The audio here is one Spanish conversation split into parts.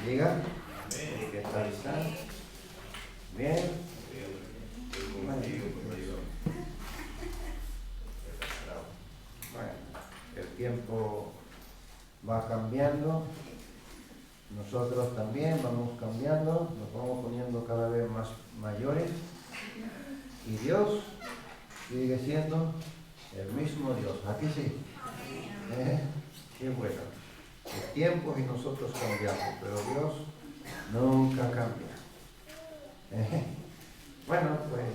bendiga. ¿Qué tal están? Bien. Bueno, el tiempo va cambiando. Nosotros también vamos cambiando, nos vamos poniendo cada vez más mayores. Y Dios sigue siendo el mismo Dios. ¿Aquí sí? Qué bueno. El tiempo y nosotros cambiamos, pero Dios nunca cambia. Bueno, pues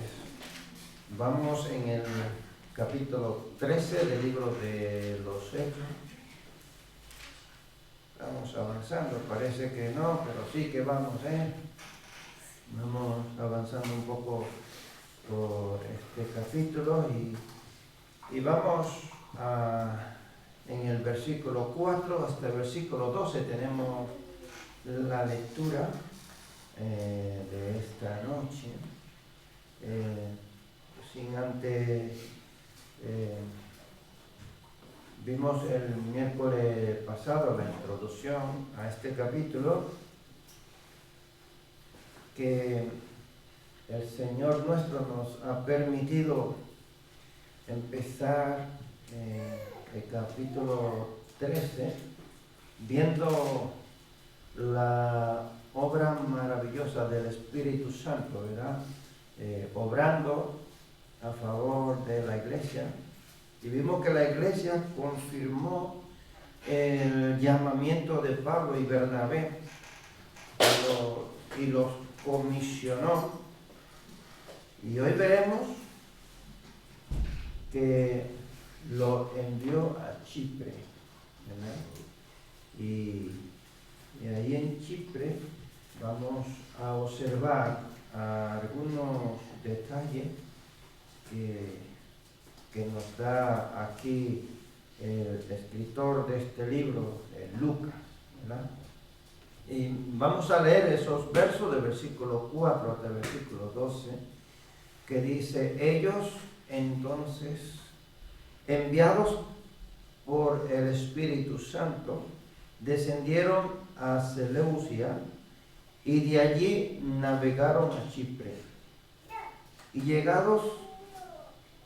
vamos en el capítulo 13 del libro de los Hechos. Vamos avanzando, parece que no, pero sí que vamos, Vamos avanzando un poco por este capítulo y vamos en el versículo 4 hasta el versículo 12 tenemos la lectura de esta noche. Sin antes, vimos el miércoles pasado la introducción a este capítulo, que el Señor nuestro nos ha permitido empezar el capítulo 13 viendo la obra maravillosa del Espíritu Santo, ¿verdad? Obrando a favor de la iglesia, y vimos que la iglesia confirmó el llamamiento de Pablo y Bernabé y los comisionó, y hoy veremos que lo envió a Chipre, ¿verdad? Y ahí en Chipre vamos a observar algunos detalles que nos da aquí el escritor de este libro, Lucas, ¿verdad? Y vamos a leer esos versos del versículo 4 hasta el versículo 12, que dice: ellos entonces, enviados por el Espíritu Santo, descendieron a Seleucia y de allí navegaron a Chipre. Y llegados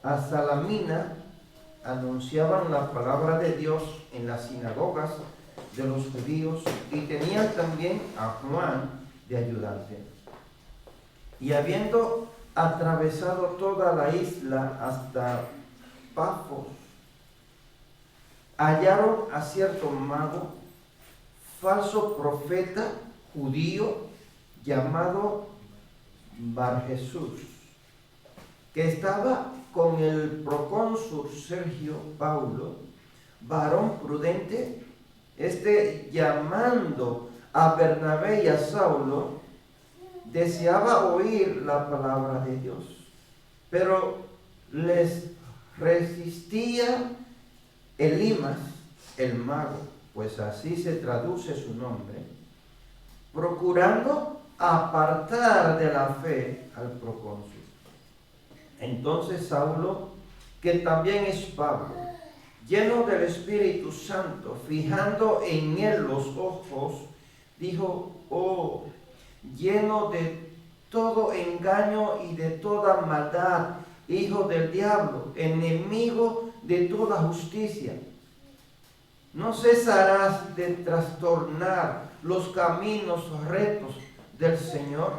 a Salamina, anunciaban la palabra de Dios en las sinagogas de los judíos, y tenían también a Juan de ayudante. Y habiendo atravesado toda la isla hasta Pafos, hallaron a cierto mago, falso profeta judío, llamado Bar-Jesús, que estaba con el procónsul Sergio Paulo, varón prudente. Llamando a Bernabé y a Saulo, deseaba oír la palabra de Dios, pero les resistía Elimas, el mago, pues así se traduce su nombre, procurando apartar de la fe al procónsul. Entonces Saulo, que también es Pablo, lleno del Espíritu Santo, fijando en él los ojos, dijo: oh, lleno de todo engaño y de toda maldad, hijo del diablo, enemigo de toda justicia, ¿no cesarás de trastornar los caminos rectos del Señor?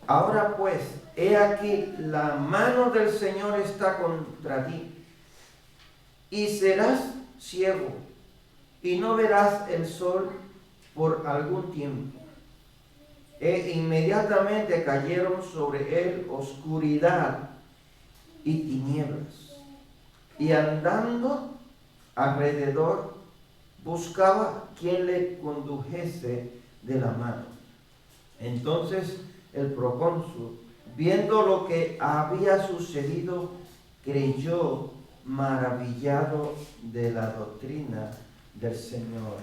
Ahora pues, he aquí, la mano del Señor está contra ti, y serás ciego, y no verás el sol por algún tiempo. E inmediatamente cayeron sobre él oscuridad y tinieblas, y andando alrededor buscaba quien le condujese de la mano. Entonces el procónsul, viendo lo que había sucedido, creyó, maravillado de la doctrina del Señor.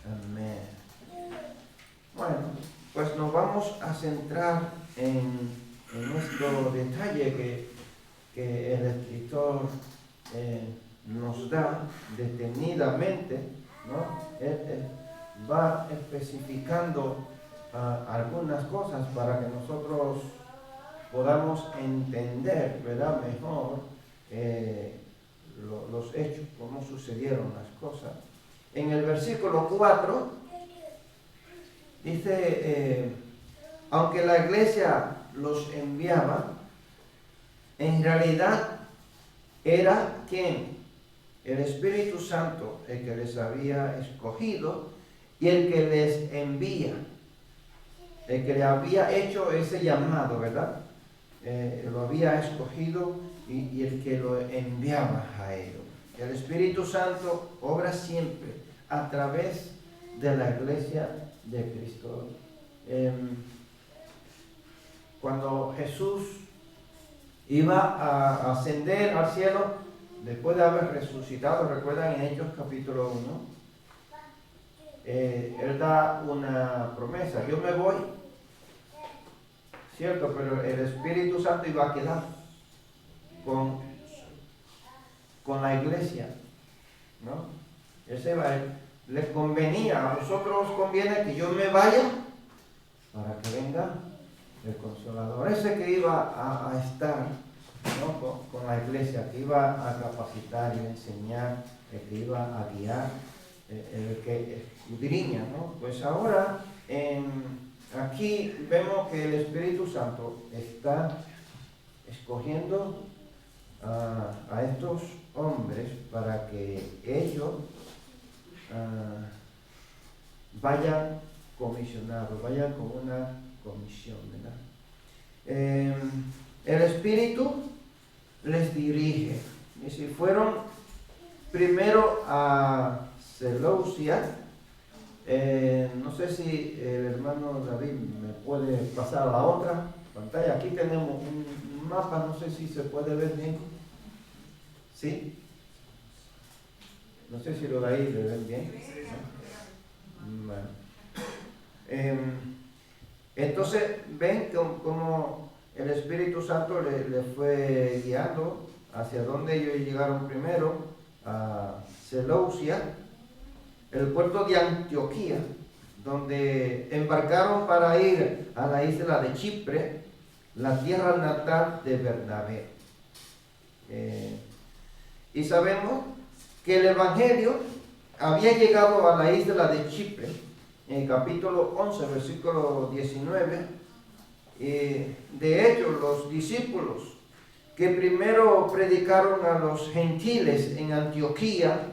Amén. Bueno, pues nos vamos a centrar en nuestro detalle que el escritor nos da detenidamente, ¿no? va especificando algunas cosas para que nosotros podamos entender, ¿verdad?, mejor los hechos, cómo sucedieron las cosas. En el versículo 4 dice, aunque la iglesia los enviaba, en realidad era ¿quién? El Espíritu Santo el que les había escogido y el que les envía, el que le había hecho ese llamado, ¿verdad? Lo había escogido y el que lo enviaba a ellos. El Espíritu Santo obra siempre a través de la iglesia de Cristo. Cuando Jesús iba a ascender al cielo, después de haber resucitado, recuerdan en Hechos capítulo 1, Él da una promesa: yo me voy, cierto, pero el Espíritu Santo iba a quedar con la iglesia, ¿no? Les convenía, a nosotros conviene que yo me vaya para que venga el Consolador, ese que iba a estar, ¿no?, con la iglesia, que iba a capacitar y a enseñar, el que iba a guiar, el que escudriña, ¿no? Pues ahora aquí vemos que el Espíritu Santo está escogiendo a estos hombres para que ellos vayan comisionados, vayan con una comisión, ¿verdad? El Espíritu les dirige. Y si fueron primero a Seleucia, no sé si el hermano David me puede pasar a la otra pantalla. Aquí tenemos un mapa, no sé si se puede ver bien. ¿Sí? No sé si lo de ahí le ven bien. ¿No? Bueno. Entonces ven como el Espíritu Santo le fue guiando hacia donde ellos llegaron primero, a Seleucia, el puerto de Antioquía, donde embarcaron para ir a la isla de Chipre, la tierra natal de Bernabé. Y sabemos que el Evangelio había llegado a la isla de Chipre en el capítulo 11, versículo 19. De hecho, los discípulos que primero predicaron a los gentiles en Antioquía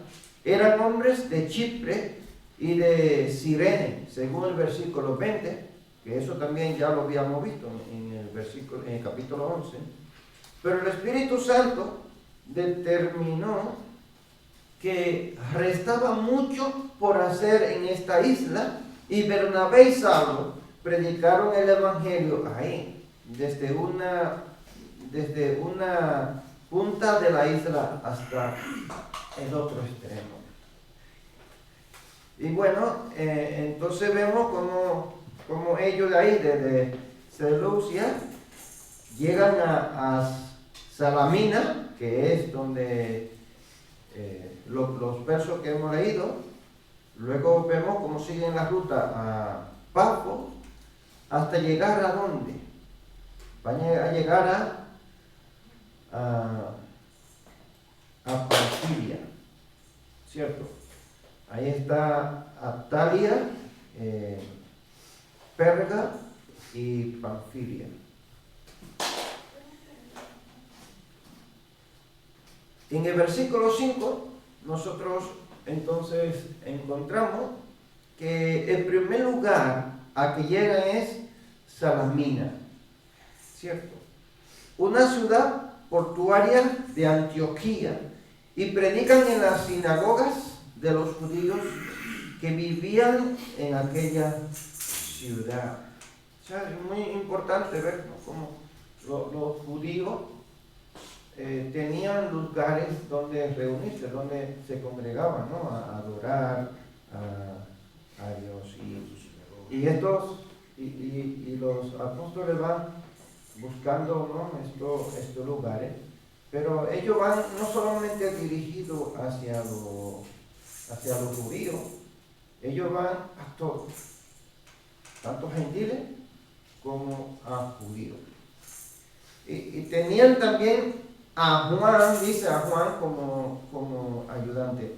eran hombres de Chipre y de Cirene, según el versículo 20, que eso también ya lo habíamos visto en el capítulo 11. Pero el Espíritu Santo determinó que restaba mucho por hacer en esta isla, y Bernabé y Saulo predicaron el Evangelio ahí, desde una punta de la isla hasta el otro extremo. Y bueno, entonces vemos como ellos de ahí, desde Seleucia, llegan a Salamina, que es donde los versos que hemos leído. Luego vemos cómo siguen la ruta a Pafos, hasta llegar a ¿dónde? Van a llegar a Panfilia, ¿cierto? Ahí está Atalia, Perga y Panfilia. En el versículo 5 nosotros entonces encontramos que el primer lugar a que llegan es Salamina, ¿cierto? Una ciudad portuaria de Antioquía, y predican en las sinagogas de los judíos que vivían en aquella ciudad. O sea, es muy importante ver, ¿no?, cómo los judíos tenían lugares donde reunirse, donde se congregaban, ¿no?, a adorar a Dios. Y los apóstoles van buscando, ¿no?, estos lugares, pero ellos van no solamente dirigidos hacia los judíos, ellos van a todos, tanto gentiles como a judíos. Y tenían también a Juan, dice a Juan como ayudante.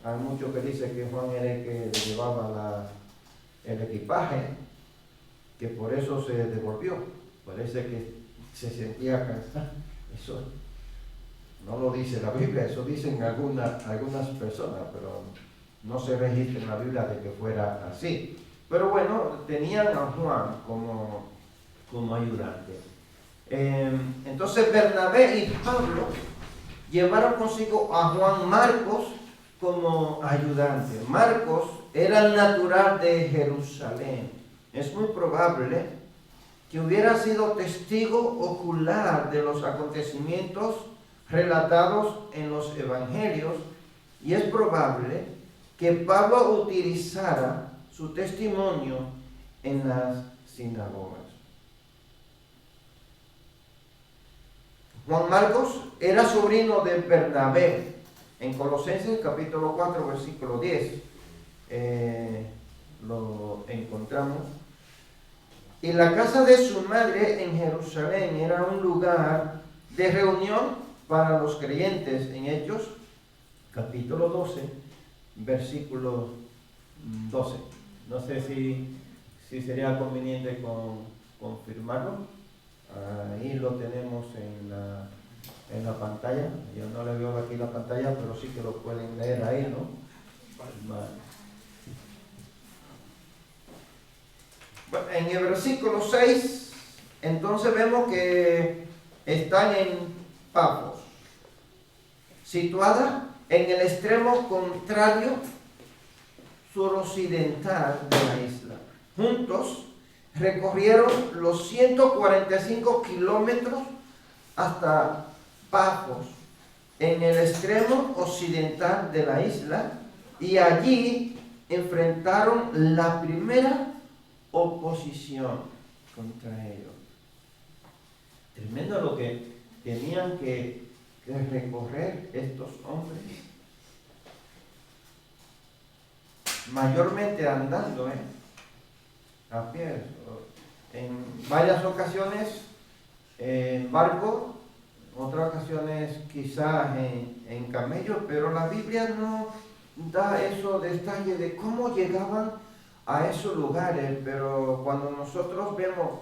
Hay muchos que dicen que Juan era el que le llevaba el equipaje, que por eso se devolvió. Parece que se sentía cansado. Eso no lo dice la Biblia, eso dicen algunas personas, pero no se registra en la Biblia de que fuera así. Pero bueno, tenían a Juan como ayudante. Entonces Bernabé y Pablo llevaron consigo a Juan Marcos como ayudante. Marcos era natural de Jerusalén. Es muy probable que hubiera sido testigo ocular de los acontecimientos relatados en los evangelios, y es probable que Pablo utilizara su testimonio en las sinagogas. Juan Marcos era sobrino de Bernabé. En Colosenses capítulo 4 versículo 10 lo encontramos. Y la casa de su madre en Jerusalén era un lugar de reunión para los creyentes. En Hechos capítulo 12 versículo 12. No sé si sería conveniente confirmarlo. Ahí lo tenemos en la pantalla. Yo no le veo aquí la pantalla, pero sí que lo pueden leer ahí, ¿no? Bueno, en el versículo 6, entonces vemos que están en Pafos, situada en el extremo contrario suroccidental de la isla. Juntos recorrieron los 145 kilómetros hasta Pafos, en el extremo occidental de la isla, y allí enfrentaron la primera oposición contra ellos. Tremendo lo que tenían que recorrer estos hombres, mayormente andando, a pie, en varias ocasiones en barco, otras ocasiones quizás en camello, pero la Biblia no da esos detalles de cómo llegaban a esos lugares. Pero cuando nosotros vemos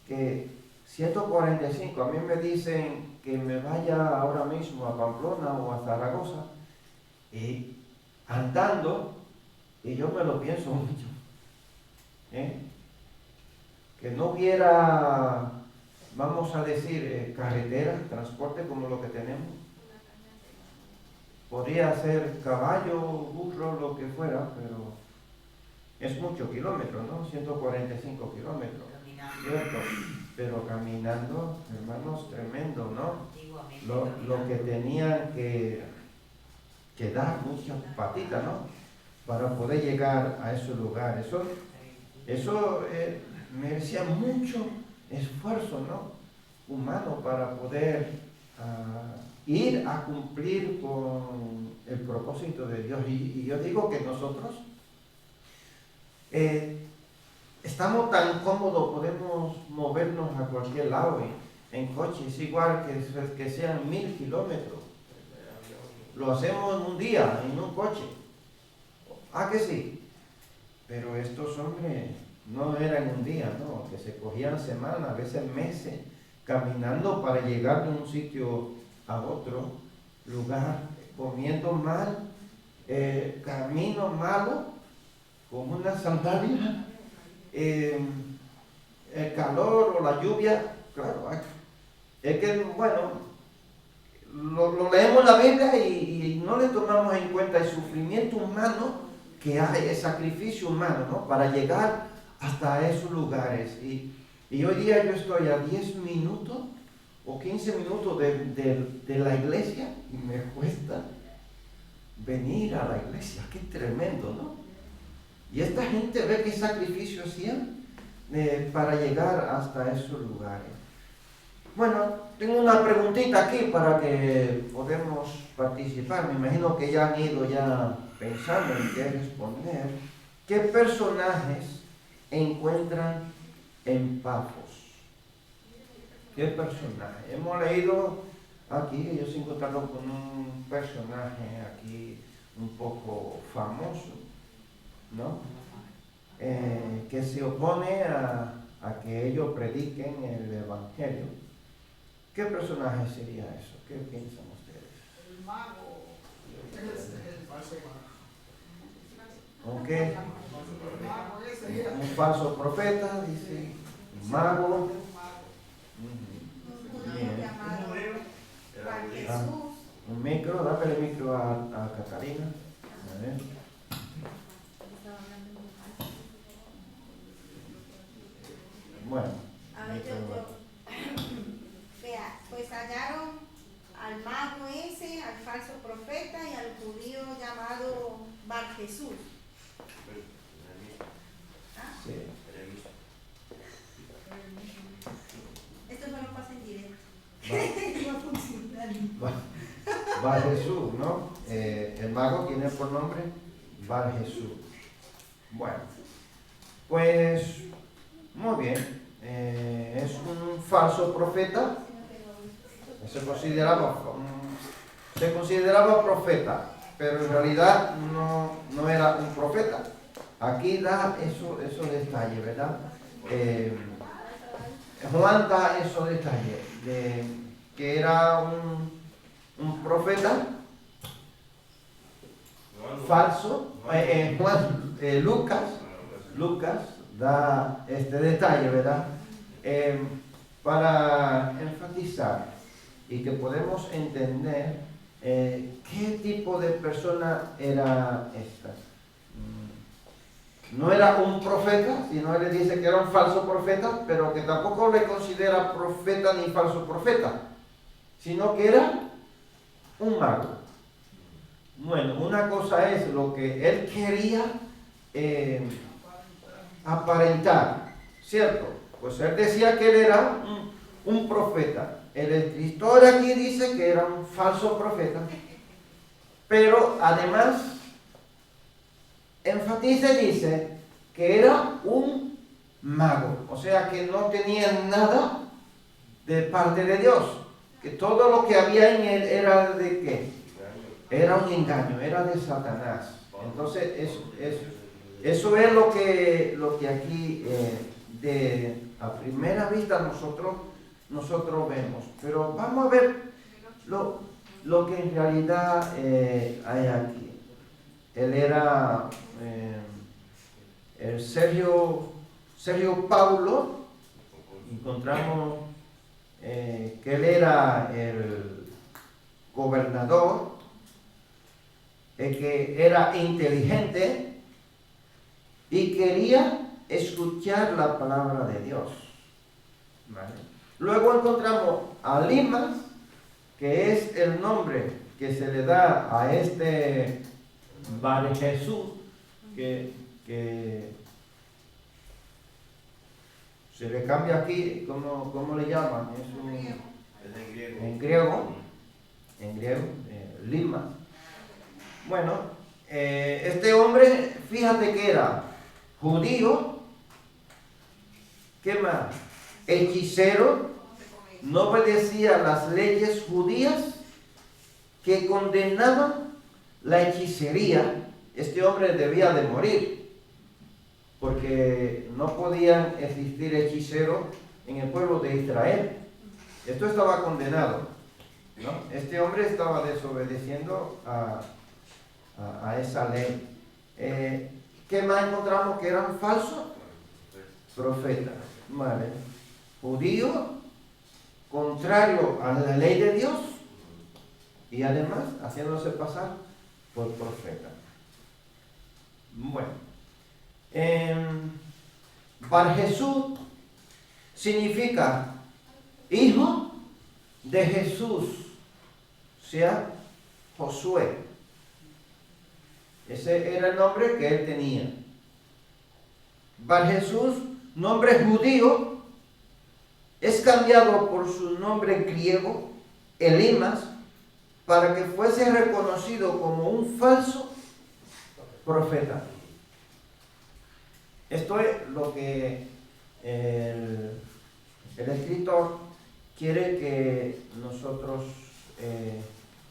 que 145, a mí me dicen que me vaya ahora mismo a Pamplona o a Zaragoza, andando, y yo me lo pienso mucho, que no hubiera, vamos a decir, carretera, transporte como lo que tenemos. Podría ser caballo, burro, lo que fuera, pero es mucho kilómetro, ¿no? 145 kilómetros, ¿cierto? Pero caminando, hermanos, tremendo, ¿no? Lo que tenían que dar muchas patitas, ¿no? Para poder llegar a esos lugares. Eso merecía mucho esfuerzo, ¿no? Humano, para poder ir a cumplir con el propósito de Dios. Y yo digo que nosotros estamos tan cómodos, podemos movernos a cualquier lado en coche, es igual que sean 1000 kilómetros. Lo hacemos en un día, en un coche. Que sí. Pero estos hombres no eran un día, no, que se cogían semanas, a veces meses, caminando para llegar de un sitio a otro lugar, comiendo mal, camino malo, con una sandalia, el calor o la lluvia. Claro, es que, bueno, lo leemos en la Biblia y no le tomamos en cuenta el sufrimiento humano que hay, el sacrificio humano, ¿no? Para llegar hasta esos lugares. Y hoy día yo estoy a 10 minutos o 15 minutos de la iglesia y me cuesta venir a la iglesia. Qué tremendo, ¿no? Y esta gente ve qué sacrificio hacían para llegar hasta esos lugares. Bueno, tengo una preguntita aquí para que podamos participar. Me imagino que ya han ido ya pensando en qué responder. ¿Qué personajes encuentran en Pafos? ¿Qué personaje? Hemos leído aquí, ellos se encontraron con un personaje aquí un poco famoso, ¿no? Que se opone a que ellos prediquen el Evangelio. ¿Qué personaje sería eso? ¿Qué piensan ustedes? El mago. El falso mago. ¿Con qué? Un falso profeta, dice, un mago. Bien. Ah, un micro, dame el micro a Catalina. A ver. Bueno. A ver, vea, pues hallaron al mago ese, al falso profeta y al judío llamado Bar Jesús. ¿Ah? Sí. Esto no lo pasa en directo. Bar Jesús, ¿no? El mago tiene por nombre Bar Jesús. Bueno, pues muy bien. Es un falso profeta. Se consideraba profeta, pero en realidad no era un profeta. Aquí da esos detalles, ¿verdad? Juan da esos detalles de que era un profeta falso. Lucas da este detalle, ¿verdad? Para enfatizar y que podemos entender qué tipo de persona era esta. No era un profeta, sino él le dice que era un falso profeta, pero que tampoco le considera profeta ni falso profeta, sino que era un mago. Bueno, una cosa es lo que él quería aparentar, ¿cierto? Pues él decía que él era un profeta. El escritor aquí dice que era un falso profeta, pero además enfatiza y dice que era un mago, o sea que no tenía nada de parte de Dios, que todo lo que había en él era de ¿qué? Era un engaño, era de Satanás. Entonces eso es lo que aquí a primera vista nosotros vemos. Pero vamos a ver lo que en realidad hay aquí. Él era el Sergio Paulo. Encontramos que él era el gobernador, el que era inteligente y quería escuchar la palabra de Dios. ¿Vale? Luego encontramos a Limas, que es el nombre que se le da a este Bar Jesús, que se le cambia aquí, ¿cómo le llaman? En griego, Limas. Bueno, este hombre, fíjate que era judío, ¿qué más? Hechicero, no obedecía las leyes judías que condenaban la hechicería. Este hombre debía de morir, porque no podían existir hechiceros en el pueblo de Israel. Esto estaba condenado, ¿no? Este hombre estaba desobedeciendo a esa ley. ¿Qué más encontramos? Que eran falsos profetas, ¿vale? Judío, contrario a la ley de Dios, y además haciéndose pasar por profeta. Bueno, Bar Jesús significa hijo de Jesús, o sea, Josué. Ese era el nombre que él tenía. Bar Jesús, nombre judío, es cambiado por su nombre griego, Elimas, para que fuese reconocido como un falso profeta. Esto es lo que el escritor quiere que nosotros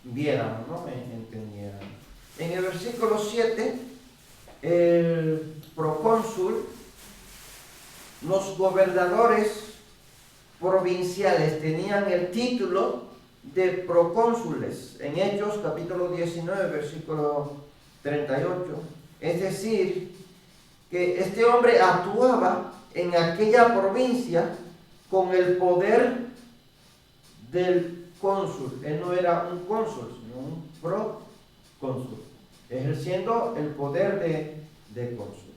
viéramos, ¿no? Entendiéramos. En el versículo 7, el procónsul, los gobernadores provinciales tenían el título de procónsules en Hechos capítulo 19, versículo 38. Es decir, que este hombre actuaba en aquella provincia con el poder del cónsul. Él no era un cónsul, sino un procónsul, ejerciendo el poder de cónsul.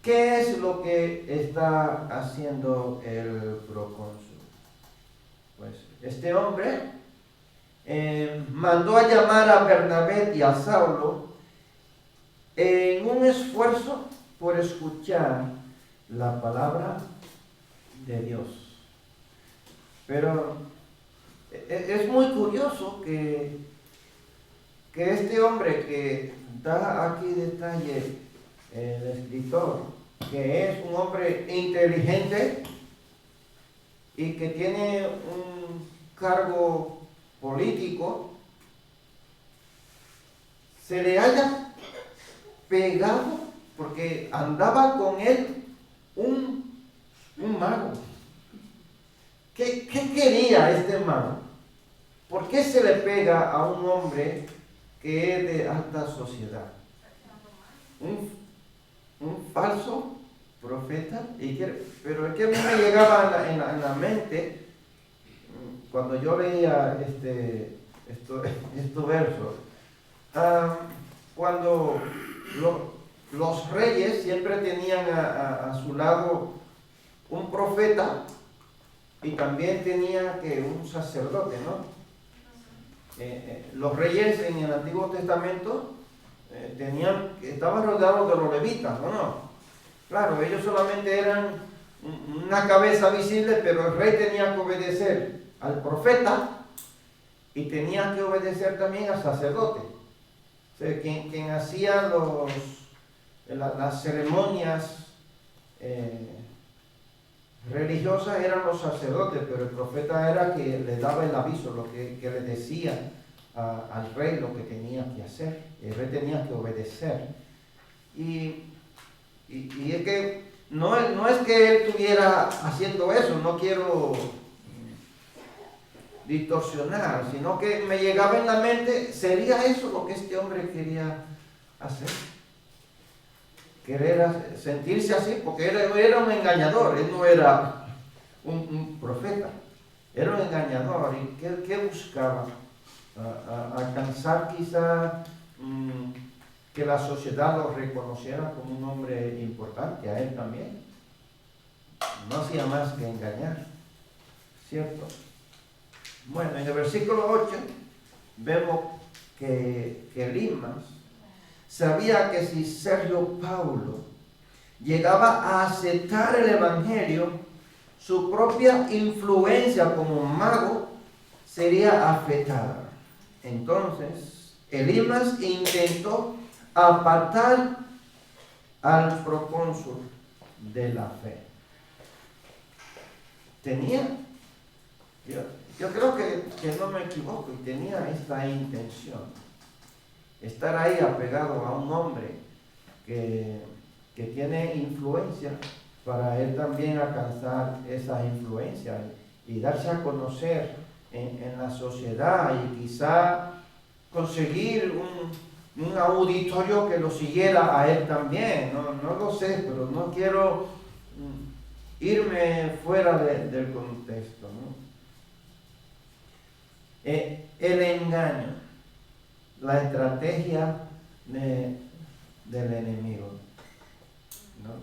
¿Qué es lo que está haciendo el procónsul? Pues este hombre mandó a llamar a Bernabé y a Saulo en un esfuerzo por escuchar la palabra de Dios. Pero es muy curioso que este hombre que da aquí detalle, el escritor, que es un hombre inteligente y que tiene un cargo político, se le haya pegado porque andaba con él un mago. ¿Qué quería este mago? ¿Por qué se le pega a un hombre que es de alta sociedad? Un falso profeta. Pero es que a mí me llegaba en la mente, cuando yo leía estos versos, cuando los reyes siempre tenían a su lado un profeta y también tenía un sacerdote, ¿no? Los reyes en el Antiguo Testamento estaban rodeados de los levitas, ¿no? Claro, ellos solamente eran una cabeza visible, pero el rey tenía que obedecer al profeta y tenía que obedecer también al sacerdote. O sea, quien hacía las ceremonias religiosas eran los sacerdotes, pero el profeta era que le daba el aviso, lo que le decía al rey lo que tenía que hacer. El rey tenía que obedecer. Y es que no es que él estuviera haciendo eso, no quiero distorsionar, sino que me llegaba en la mente, ¿sería eso lo que este hombre quería hacer? Querer sentirse así, porque era un engañador, él no era un profeta, era un engañador. ¿Y qué buscaba? Alcanzar quizá que la sociedad lo reconociera como un hombre importante, a él también. No hacía más que engañar, ¿cierto? Bueno, en el versículo 8 vemos que Elimas sabía que si Sergio Paulo llegaba a aceptar el evangelio, su propia influencia como mago sería afectada. Entonces, Elimas intentó apartar al procónsul de la fe. Yo creo que no me equivoco, y tenía esta intención. Estar ahí apegado a un hombre que tiene influencia, para él también alcanzar esa influencia y darse a conocer en la sociedad, y quizá conseguir un auditorio que lo siguiera a él también. No lo sé, pero no quiero irme fuera del contexto, ¿no? El engaño, la estrategia del enemigo, ¿no?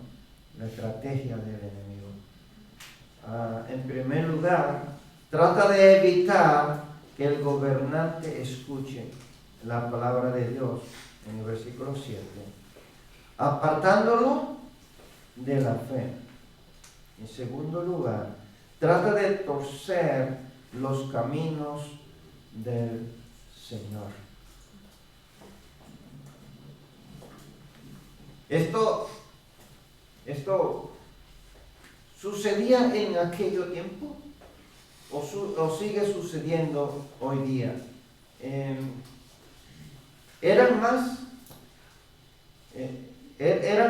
La estrategia del enemigo. En primer lugar, trata de evitar que el gobernante escuche la palabra de Dios, en el versículo 7, apartándolo de la fe. En segundo lugar, trata de torcer los caminos del Señor. Esto sucedía en aquel tiempo o sigue sucediendo hoy día. Eran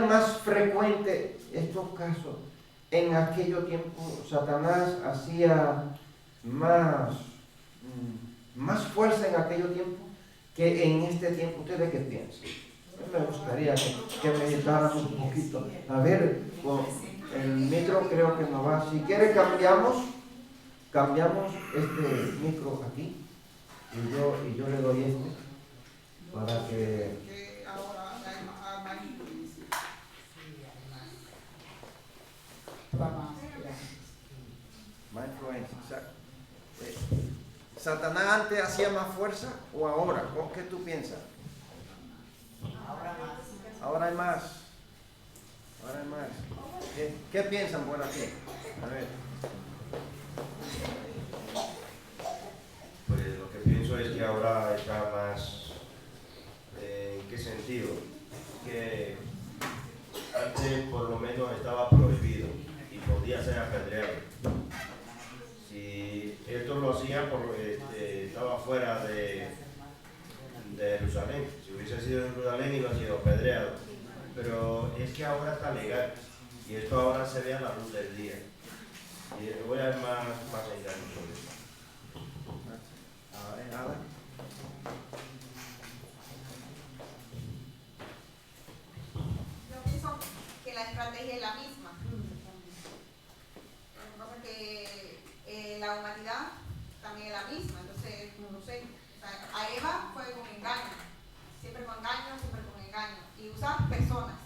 más frecuentes estos casos. En aquel tiempo Satanás hacía más fuerza en aquel tiempo que en este tiempo. ¿Ustedes qué piensan? Me gustaría que meditaran un poquito. A ver, con el micro creo que no va. Si quiere cambiamos este micro aquí y yo le doy este para que ahora hay más influencia. más influencia, exacto. ¿Satanás antes hacía más fuerza o ahora? ¿Qué tú piensas? Ahora hay más. ¿Qué piensan por aquí? A ver. Pues lo que pienso es que ahora está más. ¿En qué sentido? Que antes por lo menos estaba prohibido y podía ser apedreado. Si esto lo hacía, estaba fuera de Jerusalén. Si hubiese sido en Jerusalén iba a ser apedreado. Pero es que ahora está legal y esto ahora se ve a la luz del día. Y voy a ver más engaños sobre eso. Nada. Yo pienso que la estrategia es la misma. Lo que pasa es que la humanidad también es la misma. Entonces, no sé, o sea, a Eva fue con engaño. Siempre con engaño. Y usa personas.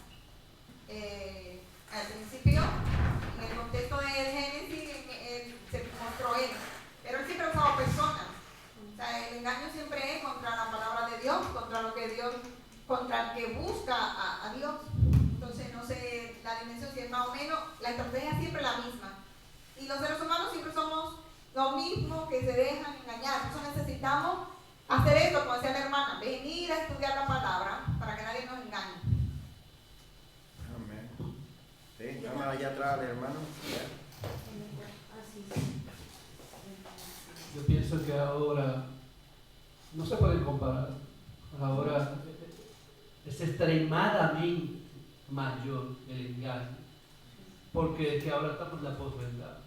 Al principio, en el contexto del Génesis, se mostró él. Pero él siempre usaba personas. O sea, el engaño siempre es contra la palabra de Dios, contra el que busca a Dios. Entonces, no sé la dimensión, si es más o menos, la estrategia es siempre la misma. Y los seres humanos siempre somos los mismos que se dejan engañar. Por eso necesitamos hacer esto, como decía la hermana, venir a estudiar la palabra para que nadie nos engañe. Amén. Sí, llama allá atrás al hermano. Yo pienso que ahora no se pueden comparar. Ahora es extremadamente mayor el engaño, porque que ahora estamos en la posverdad.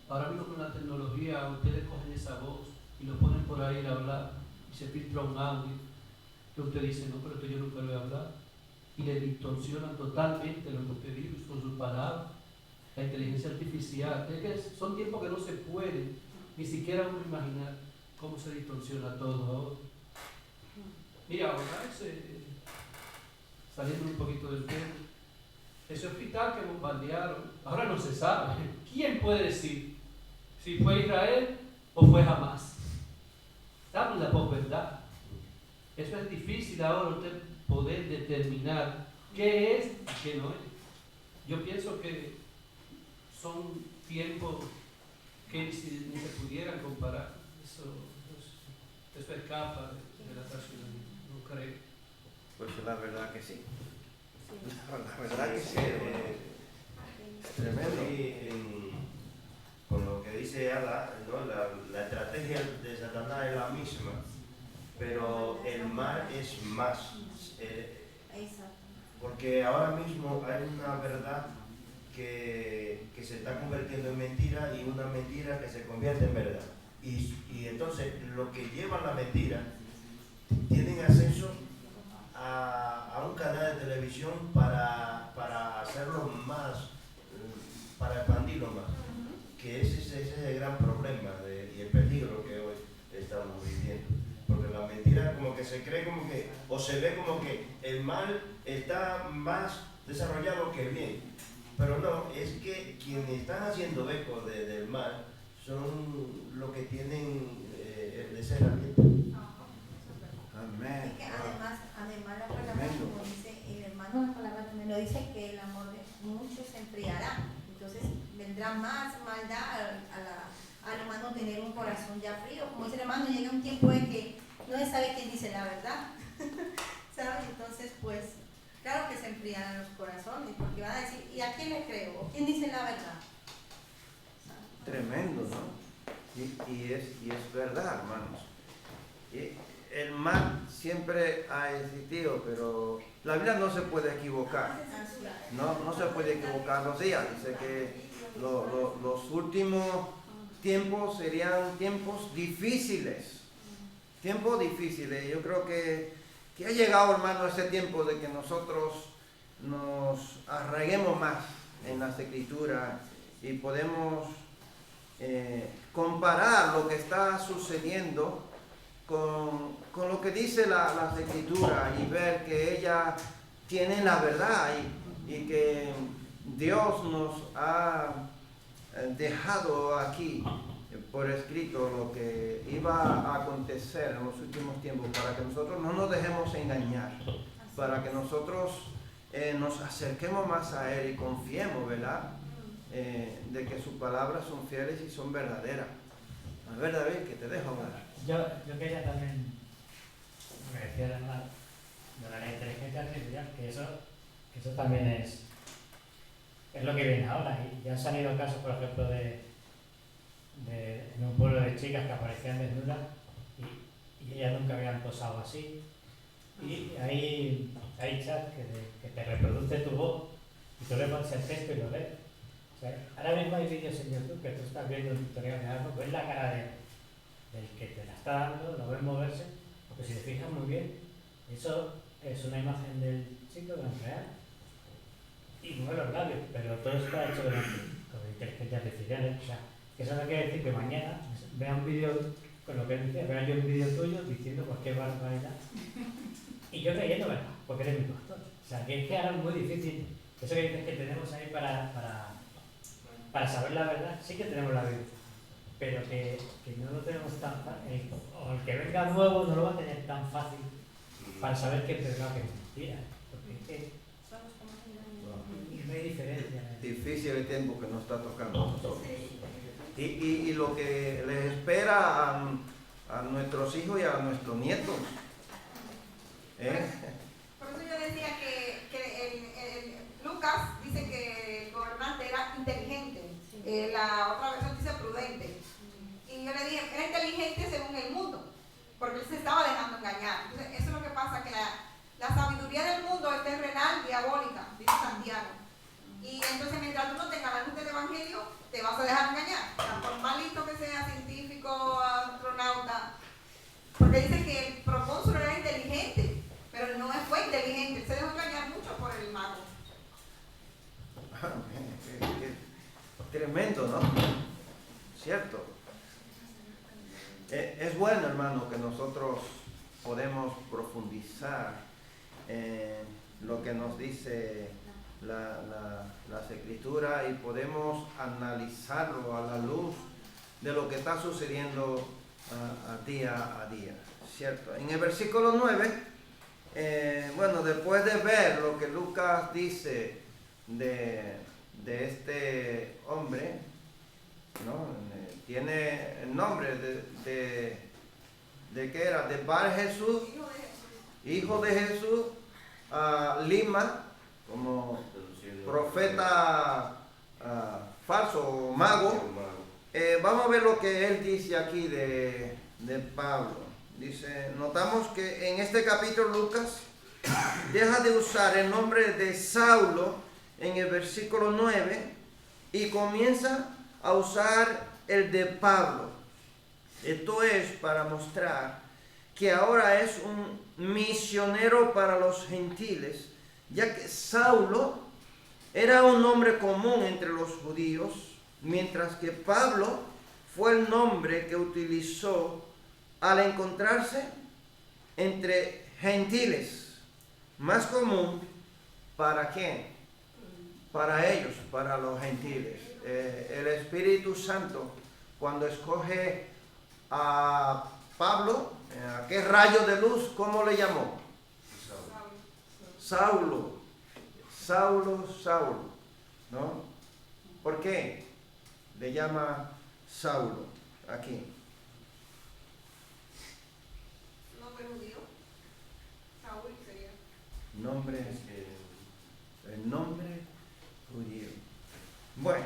Ahora mismo con la tecnología ustedes cogen esa voz y lo ponen por ahí a hablar y se filtra un audio que usted dice, no, pero esto yo nunca lo he hablado, y le distorsionan totalmente lo que usted dijo con sus palabras. La inteligencia artificial, es que son tiempos que no se puede ni siquiera uno imaginar cómo se distorsiona todo ahora. Mira, ahora saliendo un poquito del tema, ese hospital que bombardearon, ahora no se sabe. ¿Quién puede decir si fue Israel o fue Hamas? Estamos en la posverdad. Eso es difícil ahora usted poder determinar qué es y qué no es. Yo pienso que son tiempos que ni se pudieran comparar. Eso escapa de la racionalidad, no creo. Pues la verdad que sí. La verdad que sí. Es tremendo. Sí, con lo que dice Ada, ¿no? La estrategia de Satanás es la misma, pero el mal es más. Porque ahora mismo hay una verdad que se está convirtiendo en mentira y una mentira que se convierte en verdad. Y entonces los que llevan la mentira tienen acceso a un canal de televisión para hacerlo más, para expandirlo más. Que ese es el gran problema y el peligro que hoy estamos viviendo. Porque la mentira como que se cree como que, o se ve como que el mal está más desarrollado que el bien. Pero no, es que quienes están haciendo eco del mal son los que tienen esa herramienta. Amén. Es que además la palabra, como dice el hermano, la palabra también lo dice, que el amor de muchos tener un corazón ya frío. Como dice el hermano, llega un tiempo en que no se sabe quién dice la verdad. ¿Sabe? Entonces, pues, claro que se enfriarán los corazones, porque van a decir, ¿y a quién le creo? ¿O quién dice la verdad? Tremendo, ¿no? Y es verdad, hermanos. Y el mal siempre ha existido, pero la Biblia no se puede equivocar. No se puede equivocar los días. Dice que los últimos tiempos serían tiempos difíciles. Tiempos difíciles. Yo creo que ha llegado, hermano, ese tiempo de que nosotros nos arraiguemos más en las Escrituras y podemos comparar lo que está sucediendo con lo que dice las Escrituras y ver que ellas tienen la verdad y que Dios nos ha dejado aquí por escrito lo que iba a acontecer en los últimos tiempos, para que nosotros no nos dejemos engañar, para que nosotros nos acerquemos más a Él y confiemos, ¿verdad? De que sus palabras son fieles y son verdaderas. A ver, David, que te dejo hablar. Yo quería también, me decía de la inteligencia artificial, que eso también es lo que viene ahora. Y ya han salido casos, por ejemplo, en un pueblo de chicas que aparecían desnudas y ellas nunca habían posado así. Y hay chats que te reproduce tu voz y tú le pones el texto y lo ves. O sea, ahora mismo hay vídeos en YouTube que tú estás viendo un tutorial de algo, ves la cara del que te la está dando, lo ves moverse, porque si te fijas muy bien, eso es una imagen del chico en real y mueve los labios, pero todo está hecho con inteligencia artificial. O sea, que eso no quiere decir que mañana vea un vídeo, con lo que él decía, vea yo un vídeo tuyo diciendo cualquier barbaridad y yo creyendo, ¿verdad? Porque eres mi pastor. O sea, que es que ahora es muy difícil. Eso que dices que tenemos ahí para saber la verdad, sí que tenemos la Biblia, pero que no lo tenemos tan fácil, o el que venga nuevo no lo va a tener tan fácil para saber qué es verdad, qué es mentira, porque es que no hay diferencia. Difícil el tiempo que nos está tocando a nosotros. Y lo que les espera a nuestros hijos y a nuestros nietos. Por eso yo decía que Lucas dice que el gobernante era inteligente, la otra versión dice prudente. Y yo le dije, era inteligente según el mundo, porque él se estaba dejando engañar. Entonces, eso es lo que pasa, que la sabiduría del mundo es terrenal, diabólica, dice Santiago. Y entonces, mientras tú no tengas la luz del evangelio, te vas a dejar engañar. O sea, por más listo que sea, científico, astronauta, porque dice que el procónsul era inteligente, pero él no fue inteligente, él se dejó engañar mucho por el mago. Tremendo, ¿no? Cierto. Es bueno, hermano, que nosotros podemos profundizar en lo que nos dice las Escrituras y podemos analizarlo a la luz de lo que está sucediendo día a día, ¿cierto? En el versículo 9, bueno, después de ver lo que Lucas dice de este hombre, ¿no? Tiene el nombre de ¿qué era? De Bar Jesús, hijo de Jesús, Lima, como profeta falso o mago. Vamos a ver lo que él dice aquí de Pablo. Dice, notamos que en este capítulo Lucas deja de usar el nombre de Saulo en el versículo 9 y comienza a usar el de Pablo. Esto es para mostrar que ahora es un misionero para los gentiles, ya que Saulo era un nombre común entre los judíos, mientras que Pablo fue el nombre que utilizó al encontrarse entre gentiles, más común para quién, para ellos, para los gentiles. El Espíritu Santo, cuando escoge a Pablo, ¿a qué rayo de luz? ¿Cómo le llamó? Saulo, ¿no? ¿Por qué le llama Saulo? aquí. Nombre judío. Saúl sería. Nombre, el nombre judío. Bueno,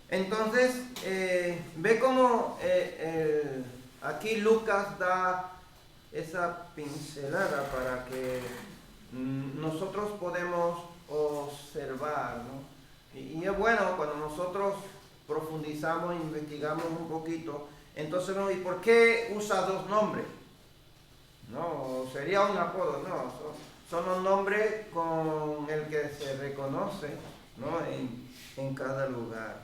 entonces, ve cómo aquí Lucas da esa pincelada para que nosotros podemos observar, ¿no? Y es bueno cuando nosotros profundizamos, investigamos un poquito, entonces, ¿no? ¿Y por qué usa dos nombres? No, sería un apodo, no, son los nombres con el que se reconoce, ¿no? en cada lugar.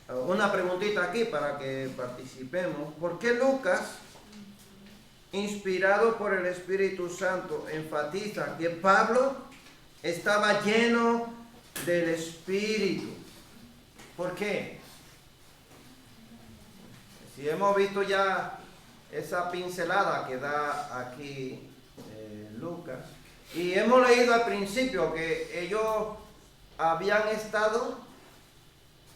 Una preguntita aquí para que participemos. ¿Por qué Lucas, inspirado por el Espíritu Santo, enfatiza que Pablo estaba lleno del Espíritu? ¿Por qué? Si hemos visto ya esa pincelada que da aquí Lucas, y hemos leído al principio que ellos habían estado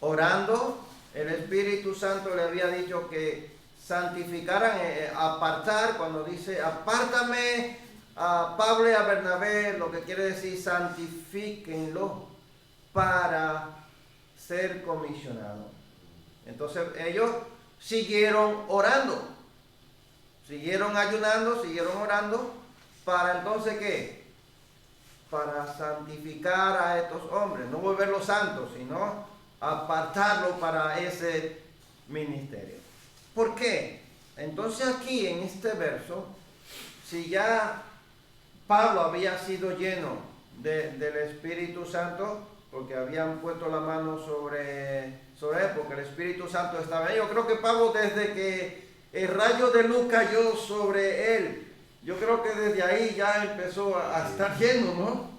orando, el Espíritu Santo le había dicho que santificaran, apartar, cuando dice apártame a Pablo y a Bernabé, lo que quiere decir santifíquenlo para ser comisionados. Entonces ellos siguieron orando, siguieron ayunando, siguieron orando, para entonces ¿qué? Para santificar a estos hombres, no volverlos santos, sino apartarlos para ese ministerio. ¿Por qué? Entonces aquí en este verso, si ya Pablo había sido lleno del Espíritu Santo, porque habían puesto la mano sobre él, porque el Espíritu Santo estaba ahí. Yo creo que Pablo, desde que el rayo de luz cayó sobre él, yo creo que desde ahí ya empezó a estar lleno, ¿no?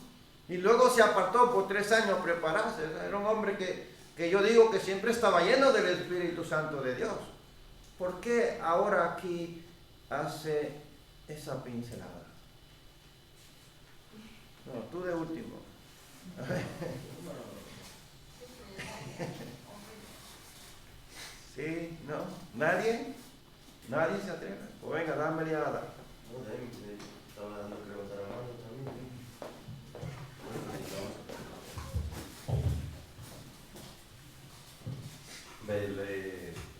Y luego se apartó por 3 años a prepararse. Era un hombre que yo digo que siempre estaba lleno del Espíritu Santo de Dios. ¿Por qué ahora aquí hace esa pincelada? No, tú de último. ¿Sí? ¿No? ¿Nadie? ¿Nadie se atreve? Pues venga, dame liada. Estaba dando que levantar la mano también.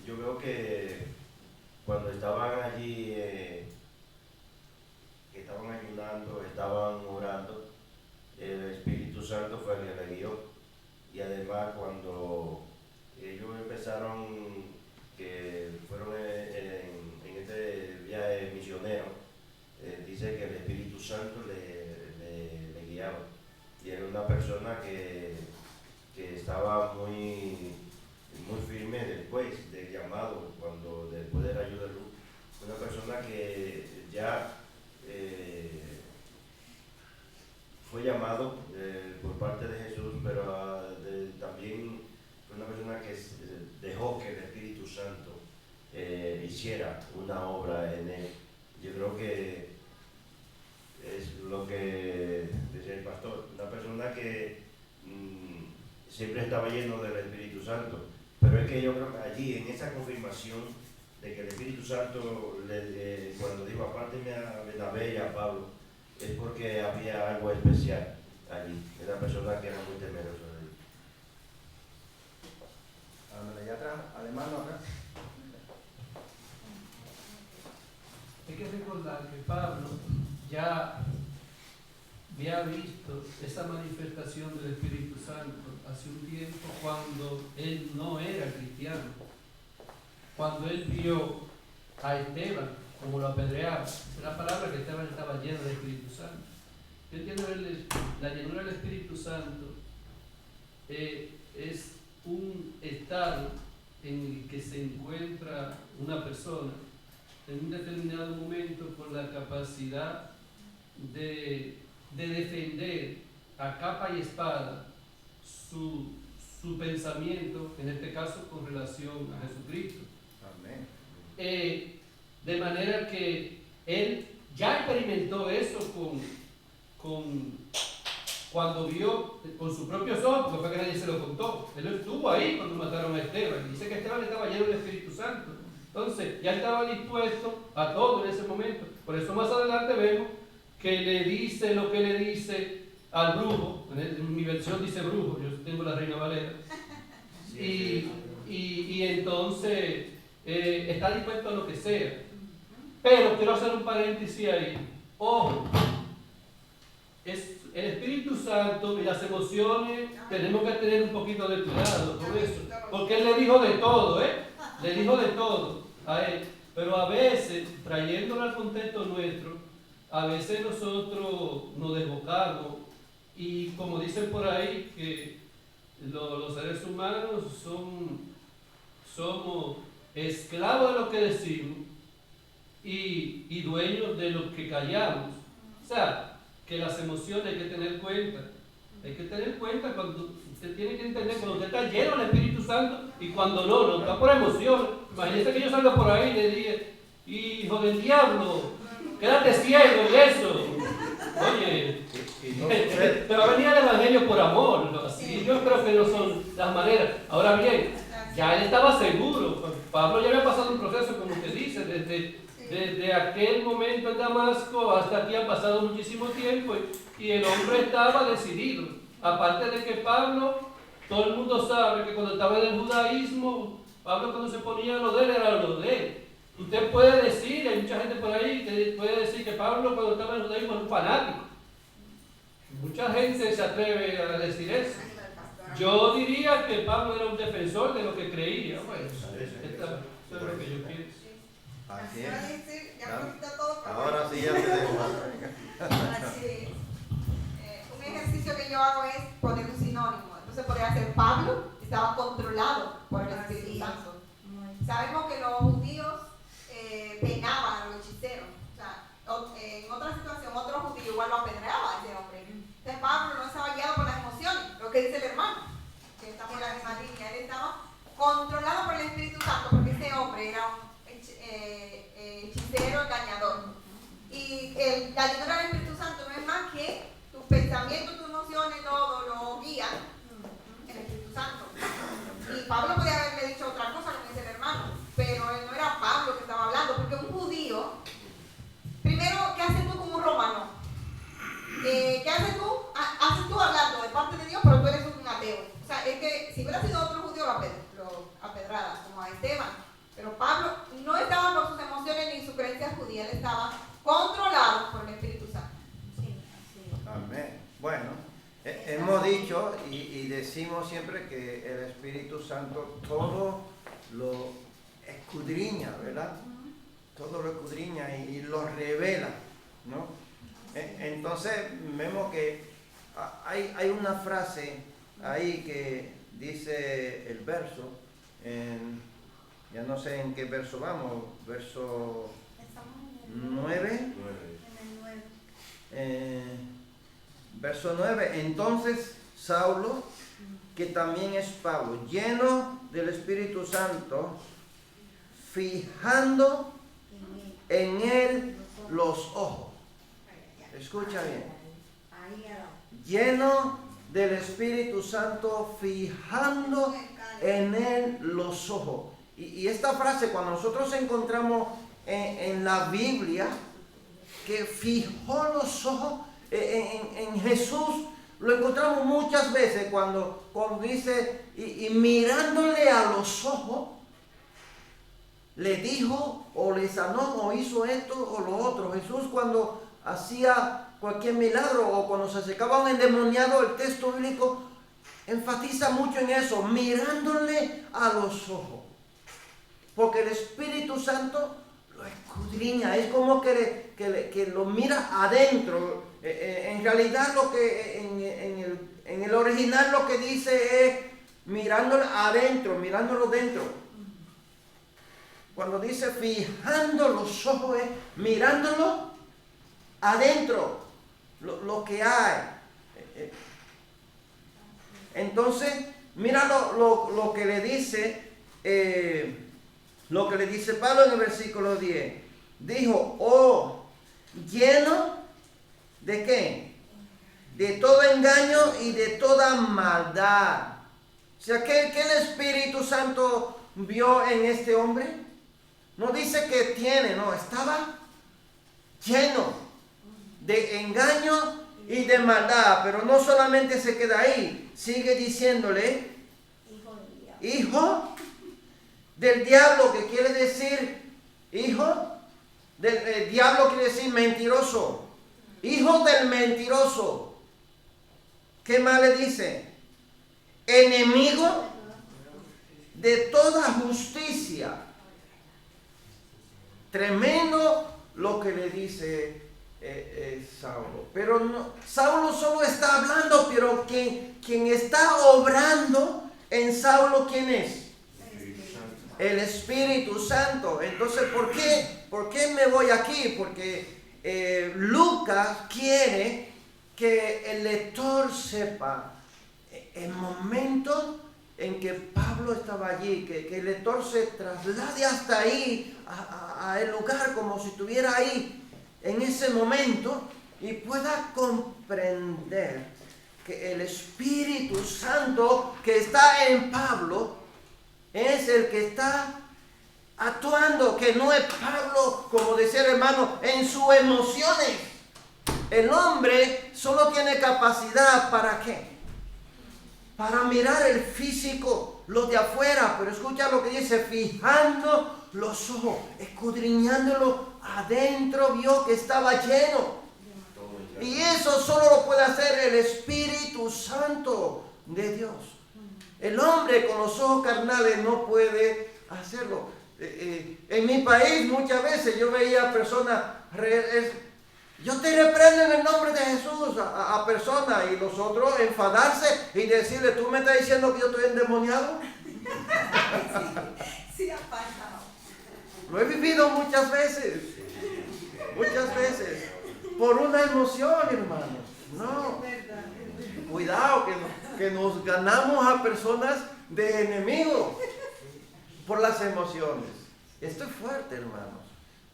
Yo veo que cuando estaban allí, que estaban ayunando, estaban orando, el Espíritu Santo fue el que le guió. Y además cuando ellos empezaron, que fueron en este viaje misionero, dice que el Espíritu Santo le guiaba. Y era una persona que estaba muy firme después del llamado, cuando después de la ayuda de luz. Una persona que ya fue llamado por parte de Jesús, pero también fue una persona que dejó que el Espíritu Santo hiciera una obra en él. Yo creo que es lo que decía el pastor, una persona que siempre estaba lleno del Espíritu Santo, pero es que yo creo que allí, en esa confirmación de que el Espíritu Santo, cuando dijo apárteme a Bernabé y a Pablo, es porque había algo especial allí, era una persona que era muy temerosa de Dios. Allá atrás, alemán acá. Hay que recordar que Pablo ya había visto esa manifestación del Espíritu Santo hace un tiempo cuando él no era cristiano. Cuando él vio a Esteban, como lo apedreaba, la palabra que Esteban estaba lleno del Espíritu Santo. Yo entiendo la llenura del Espíritu Santo es un estado en el que se encuentra una persona en un determinado momento con la capacidad de defender a capa y espada su pensamiento, en este caso con relación a Jesucristo. Amén. De manera que él ya experimentó eso cuando vio con sus propios ojos, porque fue que nadie se lo contó. Él estuvo ahí cuando mataron a Esteban. Dice que Esteban estaba lleno del Espíritu Santo. Entonces, ya estaba dispuesto a todo en ese momento. Por eso más adelante vemos que le dice lo que le dice al brujo. En mi versión dice brujo, yo tengo la Reina Valera. Y entonces está dispuesto a lo que sea. Pero quiero hacer un paréntesis ahí. Ojo, es el Espíritu Santo y las emociones tenemos que tener un poquito de cuidado con eso. Porque Él le dijo de todo, le dijo de todo a Él. Pero a veces, trayéndolo al contexto nuestro, a veces nosotros nos desbocamos y como dicen por ahí que los seres humanos somos esclavos de lo que decimos y dueños de lo que callamos. O sea, que las emociones hay que tener cuenta. Hay que tener cuenta cuando usted tiene que entender cuando usted está lleno del Espíritu Santo y cuando no está por emoción. Imagínese que yo salga por ahí y le diga, hijo del diablo, quédate ciego y eso. Oye, te va a venir el Evangelio por amor, ¿no? Así, yo creo que no son las maneras. Ahora bien, ya él estaba seguro. Pablo ya había pasado un proceso, como usted dice, desde aquel momento en Damasco hasta aquí ha pasado muchísimo tiempo y el hombre estaba decidido. Aparte de que Pablo, todo el mundo sabe que cuando estaba en el judaísmo, Pablo cuando se ponía lo de él era lo de él. Usted puede decir, hay mucha gente por ahí que puede decir que Pablo cuando estaba en el judaísmo era un fanático. Mucha gente se atreve a decir eso. Yo diría que Pablo era un defensor de lo que creía. Bueno, eso es lo que yo pienso. Así Ahora es. dice, ya me todo. Ahora sí ya te dejo. Así es. Un ejercicio que yo hago es poner un sinónimo. Entonces podría ser Pablo estaba controlado por el Espíritu Santo. Sabemos que los judíos peinaban a los hechiceros. O sea, en otra situación, otro judío igual lo apedreaba a ese hombre. Entonces Pablo no estaba guiado por las emociones, lo que dice el hermano, que está por la misma línea. Él estaba controlado por el Espíritu Santo porque ese hombre era un hechicero, engañador. Y la llenura del Espíritu Santo no es más que tus pensamientos, tus emociones, todo lo guía el Espíritu Santo. Y Pablo podía haberle dicho otra cosa, como dice el hermano, pero no era Pablo que estaba hablando, porque un judío, primero, ¿qué haces tú como un romano? ¿Qué haces tú? Haces tú hablando de parte de Dios, pero tú eres un ateo. O sea, es que si hubiera sido otro judío, lo apedrada, como a Esteban. Pero Pablo no estaba por sus emociones ni su creencia judía, él estaba controlado por el Espíritu Santo. Sí, así es. Amén. Bueno, hemos dicho y decimos siempre que el Espíritu Santo todo lo escudriña, ¿verdad? Todo lo escudriña y lo revela, ¿no? Entonces vemos que hay una frase ahí que dice el verso, ya no sé en qué verso vamos, verso Estamos 9. en el 9. Verso 9, entonces Saulo, que también es Pablo, lleno del Espíritu Santo, fijando en él los ojos. Escucha bien. Lleno del Espíritu Santo, fijando en él los ojos. Y esta frase, cuando nosotros encontramos en la Biblia, que fijó los ojos en Jesús, lo encontramos muchas veces cuando dice, y mirándole a los ojos, le dijo o le sanó o hizo esto o lo otro. Jesús cuando hacía cualquier milagro o cuando se acercaba un endemoniado, el texto bíblico enfatiza mucho en eso, mirándole a los ojos. Porque el Espíritu Santo lo escudriña, es como que lo mira adentro. En realidad lo que en el original lo que dice es mirándolo adentro, mirándolo dentro. Cuando dice fijando los ojos es mirándolo adentro, lo que hay. Entonces, mira lo que le dice, Pablo en el versículo 10. Dijo, oh, lleno ¿de qué? De todo engaño y de toda maldad. O sea, ¿qué el Espíritu Santo vio en este hombre? No dice que tiene, no, estaba lleno de engaño y de maldad. Pero no solamente se queda ahí, sigue diciéndole, hijo del diablo, que quiere decir hijo del diablo, quiere decir mentiroso. Hijo del mentiroso. ¿Qué más le dice? Enemigo de toda justicia. Tremendo lo que le dice Saulo. Pero no, Saulo solo está hablando, pero quien está obrando en Saulo, ¿quién es? El Espíritu Santo. Entonces, ¿por qué me voy aquí? Porque Lucas quiere que el lector sepa el momento en que Pablo estaba allí, que el lector se traslade hasta ahí, a el lugar, como si estuviera ahí en ese momento, y pueda comprender que el Espíritu Santo que está en Pablo es el que está actuando, que no es Pablo, como decía el hermano, en sus emociones. El hombre solo tiene capacidad, ¿para qué? Para mirar el físico, lo de afuera, pero escucha lo que dice, fijando los ojos, escudriñándolo adentro, vio que estaba lleno. Y eso solo lo puede hacer el Espíritu Santo de Dios. El hombre con los ojos carnales no puede hacerlo. En mi país muchas veces yo veía personas, yo te reprendo en el nombre de Jesús a personas, y los otros enfadarse y decirle, ¿tú me estás diciendo que yo estoy endemoniado? Sí, ha pasado. Lo he vivido muchas veces, por una emoción, hermanos. No, cuidado, que nos ganamos a personas de enemigos por las emociones. Esto es fuerte, hermanos.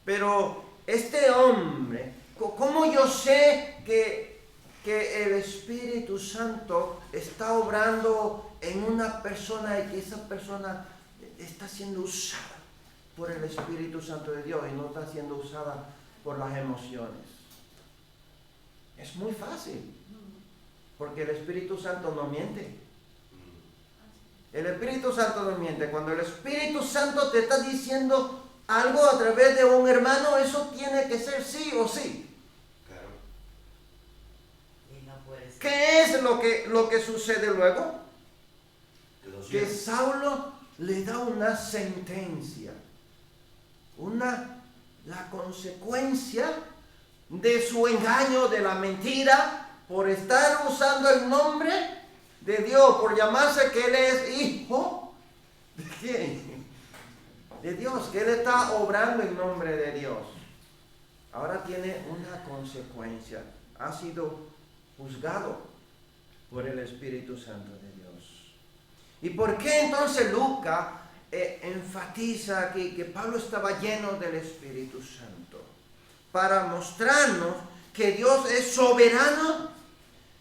Pero este hombre, ¿cómo yo sé que el Espíritu Santo está obrando en una persona y que esa persona está siendo usada por el Espíritu Santo de Dios y no está siendo usada por las emociones? Es muy fácil, porque el Espíritu Santo no miente. El Espíritu Santo no miente. Cuando el Espíritu Santo te está diciendo algo a través de un hermano, eso tiene que ser sí o sí. Claro. Y no puede ser. ¿Qué es lo que sucede luego? Que Saulo le da una sentencia, la consecuencia de su engaño, de la mentira, por estar usando el nombre de Dios, por llamarse que él es hijo de quién, de Dios, que él está obrando en nombre de Dios. Ahora tiene una consecuencia, ha sido juzgado por el Espíritu Santo de Dios. ¿Y por qué entonces Lucas enfatiza aquí que Pablo estaba lleno del Espíritu Santo? Para mostrarnos que Dios es soberano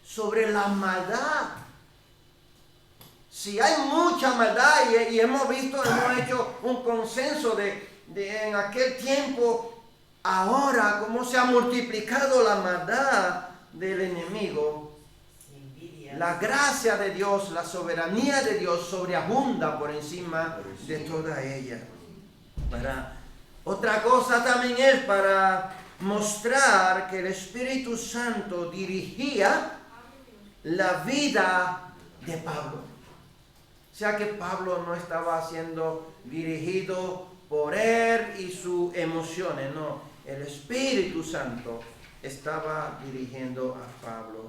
sobre la maldad. Si hay mucha maldad, y hemos hecho un consenso de en aquel tiempo, ahora cómo se ha multiplicado la maldad del enemigo, la gracia de Dios, la soberanía de Dios sobreabunda por encima de toda ella. Otra cosa también es para mostrar que el Espíritu Santo dirigía la vida de Pablo. O sea que Pablo no estaba siendo dirigido por él y sus emociones, no. El Espíritu Santo estaba dirigiendo a Pablo.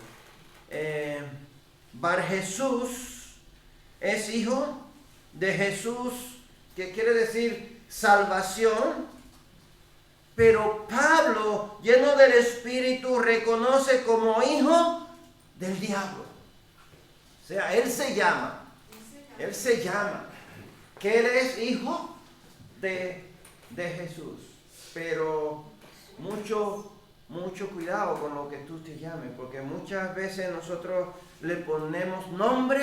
Bar Jesús es hijo de Jesús, que quiere decir salvación. Pero Pablo, lleno del Espíritu, reconoce como hijo del diablo. O sea, él se llama, que él es hijo de Jesús. Pero mucho cuidado con lo que tú te llames, porque muchas veces nosotros le ponemos nombre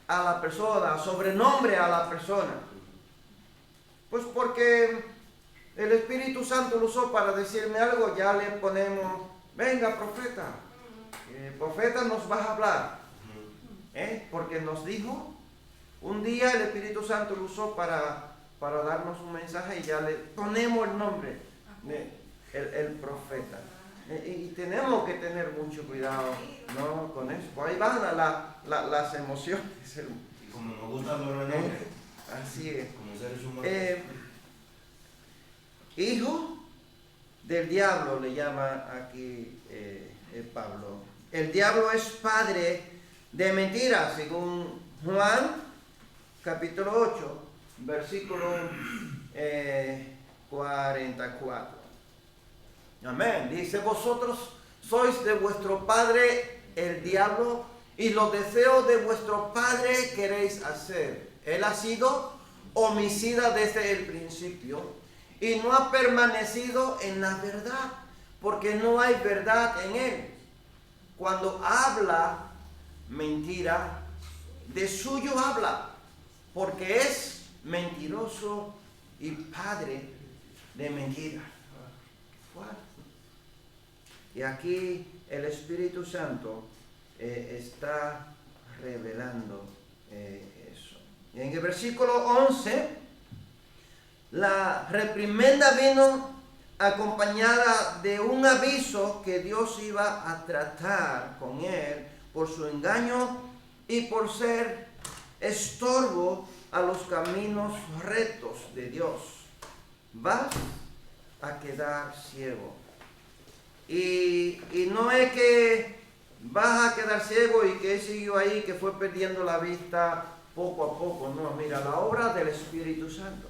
a la persona, sobrenombre a la persona. Pues porque el Espíritu Santo lo usó para decirme algo, ya le ponemos, venga profeta, profeta nos vas a hablar, porque nos dijo, un día el Espíritu Santo lo usó para darnos un mensaje y ya le ponemos el nombre de el profeta. Y tenemos que tener mucho cuidado, ¿no? Con eso. Pues ahí van las emociones. Y como nos gustan los nombres, así es. como seres humanos. Hijo del diablo le llama aquí Pablo. El diablo es padre de mentiras, según Juan capítulo 8, versículo 44. Amén. Dice, vosotros sois de vuestro padre el diablo y los deseos de vuestro padre queréis hacer. Él ha sido homicida desde el principio y no ha permanecido en la verdad, porque no hay verdad en él. Cuando habla mentira, de suyo habla, porque es mentiroso y padre de mentira. Y aquí el Espíritu Santo está revelando eso. Y en el versículo 11, la reprimenda vino acompañada de un aviso que Dios iba a tratar con él por su engaño y por ser estorbo a los caminos rectos de Dios. Vas a quedar ciego. Y no es que vas a quedar ciego y que él siguió ahí, que fue perdiendo la vista poco a poco. No, mira, la obra del Espíritu Santo.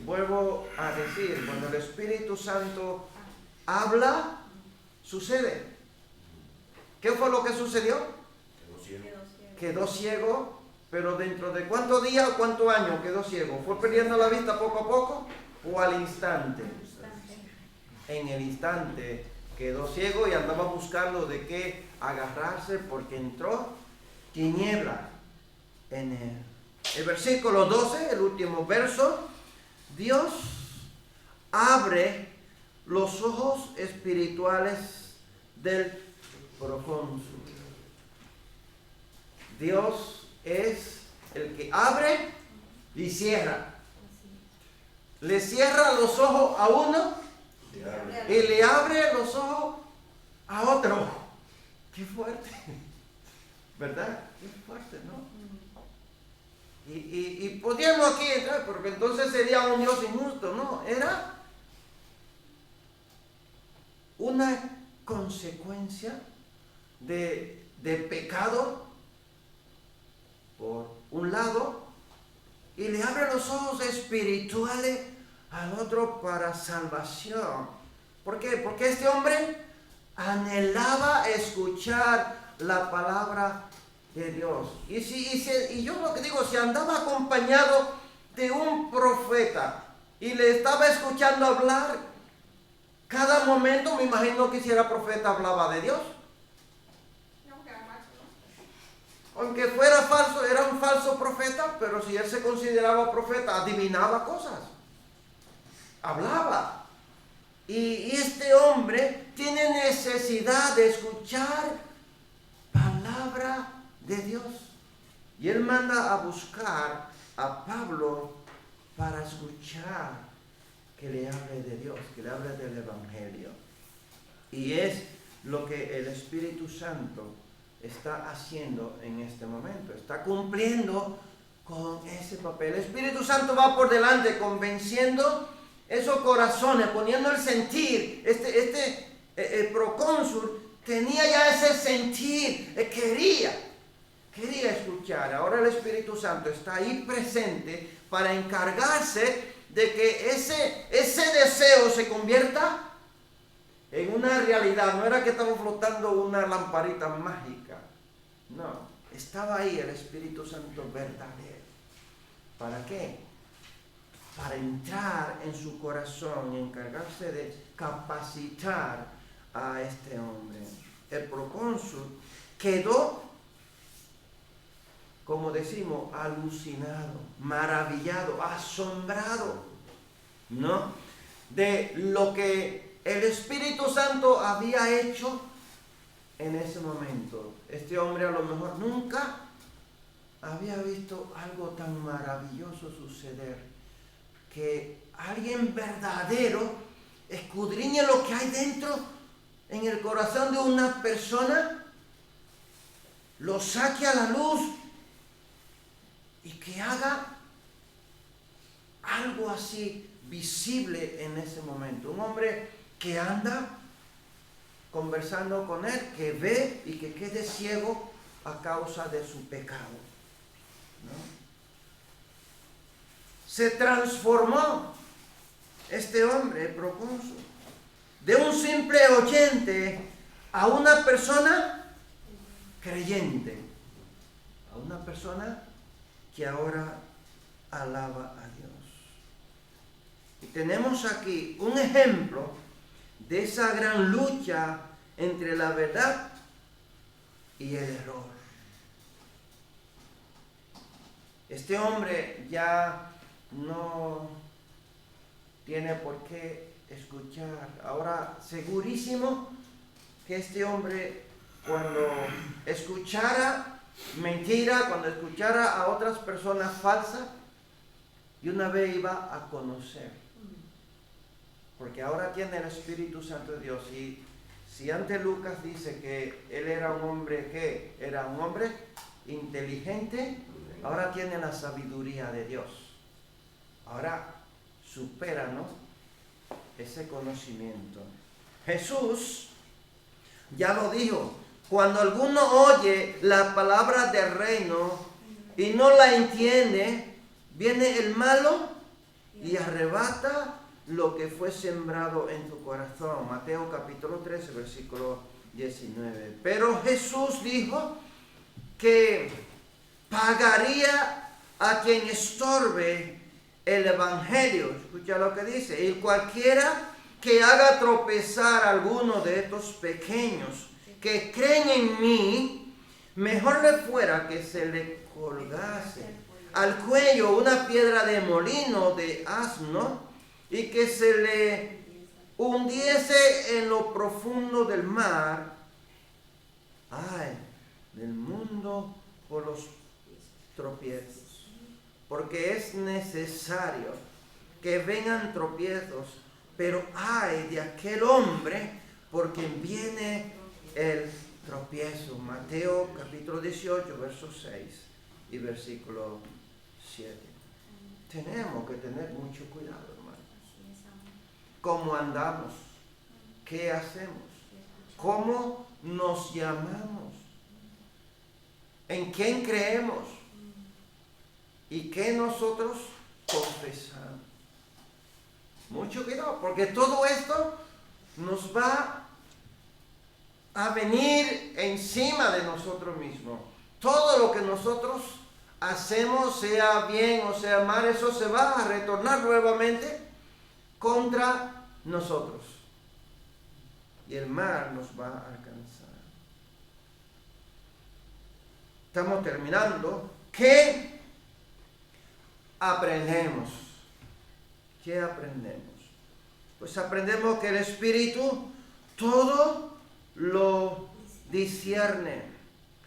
Vuelvo a decir, cuando el Espíritu Santo habla, sucede. ¿Qué fue lo que sucedió? Quedó ciego, pero dentro de ¿cuántos días o cuántos años quedó ciego? ¿Fue perdiendo la vista poco a poco o al instante? En el instante quedó ciego y andaba buscando de qué agarrarse porque entró tiniebla en él. El versículo 12, el último verso, Dios abre los ojos espirituales del procónsul. Dios es el que abre y cierra. Le cierra los ojos a uno y le abre los ojos a otro. Qué fuerte, ¿verdad? Qué fuerte, ¿no? Y podríamos aquí entrar, porque entonces sería un Dios injusto. No, era una consecuencia de pecado por un lado, y le abre los ojos espirituales al otro para salvación. ¿Por qué? Porque este hombre anhelaba escuchar la palabra de Dios. Y yo lo que digo, si andaba acompañado de un profeta y le estaba escuchando hablar cada momento, me imagino que si era profeta hablaba de Dios. Aunque fuera falso, era un falso profeta, pero si él se consideraba profeta, adivinaba cosas. Hablaba. Y este hombre tiene necesidad de escuchar palabra de Dios. Y él manda a buscar a Pablo para escuchar que le hable de Dios, que le hable del Evangelio. Y es lo que el Espíritu Santo está haciendo en este momento. Está cumpliendo con ese papel. El Espíritu Santo va por delante convenciendo esos corazones, poniendo el sentir. El procónsul tenía ya ese sentir, quería escuchar. Ahora el Espíritu Santo está ahí presente para encargarse de que ese deseo se convierta en una realidad. No era que estaba flotando una lamparita mágica. No, estaba ahí el Espíritu Santo verdadero. ¿Para qué? Para entrar en su corazón y encargarse de capacitar a este hombre. El procónsul quedó, como decimos, alucinado, maravillado, asombrado, ¿no? de lo que el Espíritu Santo había hecho en ese momento. Este hombre a lo mejor nunca había visto algo tan maravilloso suceder, que alguien verdadero escudriñe lo que hay dentro en el corazón de una persona, lo saque a la luz y que haga algo así visible en ese momento. Un hombre que anda conversando con él, que ve y que quede ciego a causa de su pecado, ¿no? Se transformó este hombre, el procónsul, de un simple oyente a una persona creyente, a una persona que ahora alaba a Dios. Y tenemos aquí un ejemplo de esa gran lucha entre la verdad y el error. Este hombre ya no tiene por qué escuchar. Ahora, segurísimo que este hombre, cuando escuchara mentira, cuando escuchara a otras personas falsas, y una vez iba a conocer. Porque ahora tiene el Espíritu Santo de Dios. Y si antes Lucas dice que él era un hombre, ¿qué? Era un hombre inteligente, ahora tiene la sabiduría de Dios. Ahora supera, ¿no?, ese conocimiento. Jesús ya lo dijo: cuando alguno oye la palabra del reino y no la entiende, viene el malo y arrebata lo que fue sembrado en tu corazón. Mateo capítulo 13, versículo 19. Pero Jesús dijo que pagaría a quien estorbe el evangelio. Escucha lo que dice: y cualquiera que haga tropezar a alguno de estos pequeños que creen en mí, mejor le fuera que se le colgase al cuello una piedra de molino de asno y que se le hundiese en lo profundo del mar. Ay, del mundo por los tropiezos, porque es necesario que vengan tropiezos, pero ay de aquel hombre por quien viene el tropiezo. Mateo capítulo 18, verso 6 y versículo 7. Tenemos que tener mucho cuidado, hermano. ¿Cómo andamos? ¿Qué hacemos? ¿Cómo nos llamamos? ¿En quién creemos? ¿Y qué nosotros confesamos? Mucho cuidado, porque todo esto nos va a venir encima de nosotros mismos. Todo lo que nosotros hacemos, sea bien o sea mal, eso se va a retornar nuevamente contra nosotros. Y el mal nos va a alcanzar. Estamos terminando. ¿Qué aprendemos? ¿Qué aprendemos? Pues aprendemos que el Espíritu todo lo discierne,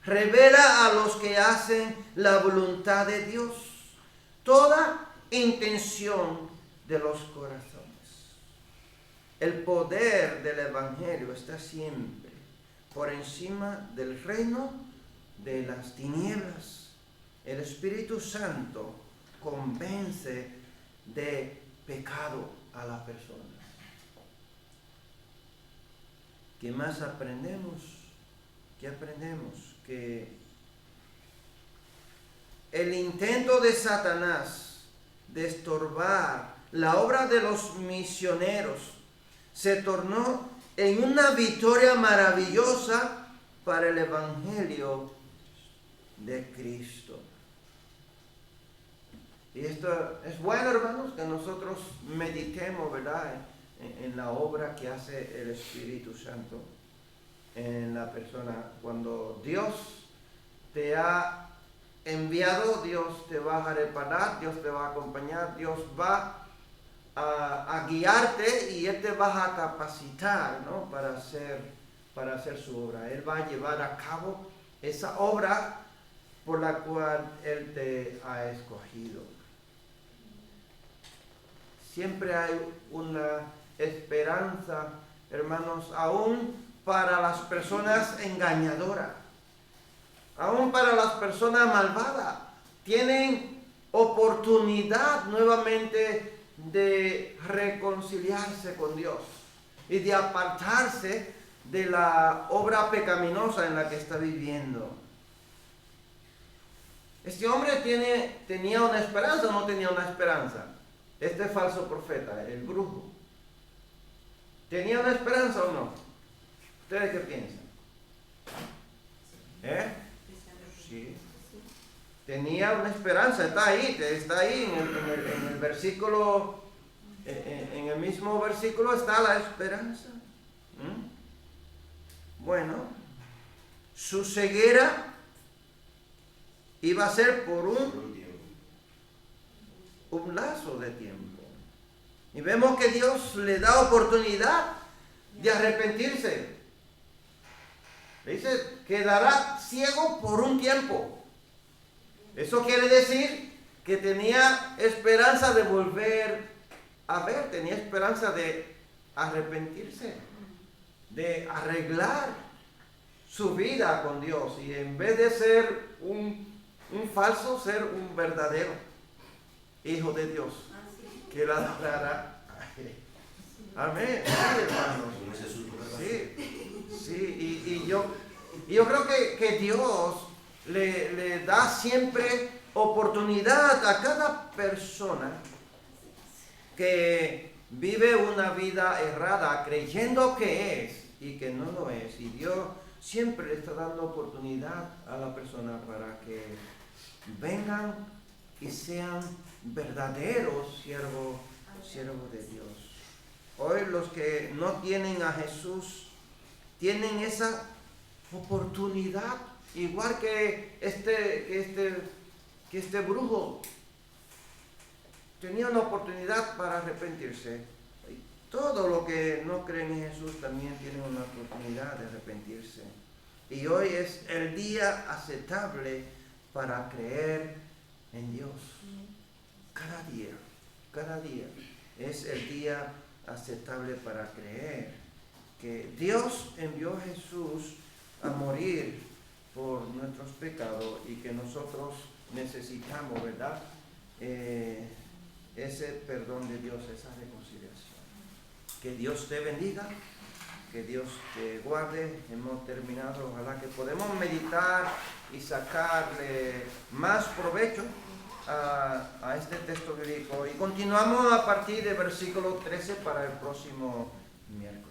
revela a los que hacen la voluntad de Dios, toda intención de los corazones. El poder del Evangelio está siempre por encima del reino de las tinieblas. El Espíritu Santo convence de pecado a la persona. ¿Qué más aprendemos? ¿Qué aprendemos? Que el intento de Satanás de estorbar la obra de los misioneros se tornó en una victoria maravillosa para el Evangelio de Cristo. Y esto es bueno, hermanos, que nosotros meditemos, ¿verdad?, en la obra que hace el Espíritu Santo en la persona. Cuando Dios te ha enviado, Dios te va a reparar, Dios te va a acompañar, Dios va a a guiarte y Él te va a capacitar, ¿no? para hacer su obra. Él va a llevar a cabo esa obra por la cual Él te ha escogido. Siempre hay una esperanza, hermanos, aún para las personas engañadoras, aún para las personas malvadas. Tienen oportunidad nuevamente de reconciliarse con Dios y de apartarse de la obra pecaminosa en la que está viviendo. Este hombre tenía una esperanza o no tenía una esperanza. Este falso profeta, el brujo, ¿tenía una esperanza o no? ¿Ustedes qué piensan? Sí. Tenía una esperanza, está ahí en el versículo, en el mismo versículo está la esperanza. Bueno, su ceguera iba a ser por un lazo de tiempo. Y vemos que Dios le da oportunidad de arrepentirse. Dice, quedará ciego por un tiempo. Eso quiere decir que tenía esperanza de volver a ver, tenía esperanza de arrepentirse, de arreglar su vida con Dios y en vez de ser un falso, ser un verdadero hijo de Dios que la adorará. Amén. Sí, hermanos. Sí. Y yo creo que Dios le da siempre oportunidad a cada persona que vive una vida errada creyendo que es y que no lo es. Y Dios siempre le está dando oportunidad a la persona para que vengan y sean verdaderos siervos de Dios. Hoy los que no tienen a Jesús tienen esa oportunidad, igual que este brujo tenía una oportunidad para arrepentirse. Todo lo que no creen en Jesús también tienen una oportunidad de arrepentirse. Y hoy es el día aceptable para creer en Dios. Cada día es el día aceptable para creer que Dios envió a Jesús a morir por nuestros pecados y que nosotros necesitamos, ¿verdad? Ese perdón de Dios, esa reconciliación. Que Dios te bendiga, que Dios te guarde. Hemos terminado, ojalá que podamos meditar y sacarle más provecho a este texto bíblico. Y continuamos a partir del versículo 13 para el próximo miércoles.